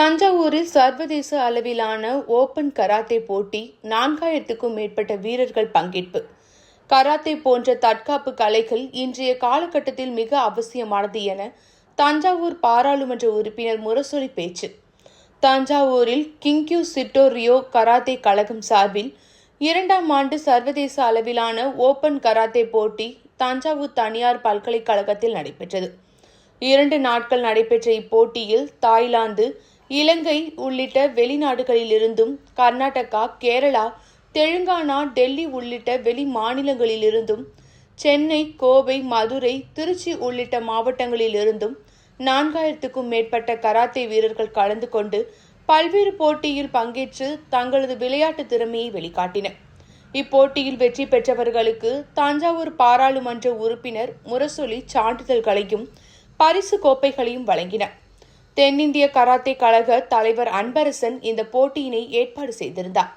தஞ்சாவூரில் சர்வதேச அளவிலான ஓபன் கராத்தே போட்டி 4000க்கும் மேற்பட்ட வீரர்கள் பங்கேற்பு. கராத்தே போன்ற தற்காப்பு கலைகள் இன்றைய காலகட்டத்தில் மிக அவசியமானது என தஞ்சாவூர் பாராளுமன்ற உறுப்பினர் முரசொலி பேச்சு. தஞ்சாவூரில் கிங்க்யூ சிட்டோ ரியோ கராத்தே கழகம் சார்பில் 2ஆம் ஆண்டு சர்வதேச அளவிலான ஓபன் கராத்தே போட்டி தஞ்சாவூர் தனியார் பல்கலைக்கழகத்தில் நடைபெற்றது. 2 நாட்கள் நடைபெற்ற இப்போட்டியில் தாய்லாந்து, இலங்கை உள்ளிட்ட வெளிநாடுகளிலிருந்தும், கர்நாடகா, கேரளா, தெலுங்கானா, டெல்லி உள்ளிட்ட வெளி மாநிலங்களிலிருந்தும், சென்னை, கோவை, மதுரை, திருச்சி உள்ளிட்ட மாவட்டங்களிலிருந்தும் 4000க்கும் மேற்பட்ட கராத்தே வீரர்கள் கலந்து கொண்டு பல்வேறு போட்டியில் பங்கேற்று தங்களது விளையாட்டு திறமையை வெளிக்காட்டினர். இப்போட்டியில் வெற்றி பெற்றவர்களுக்கு தஞ்சாவூர் பாராளுமன்ற உறுப்பினர் முரசொலி சான்றிதழ்களையும் பரிசு கோப்பைகளையும் வழங்கினார். தென்னிந்திய கராத்தே கழக தலைவர் அன்பரசன் இந்த போட்டியினை ஏற்பாடு செய்திருந்தார்.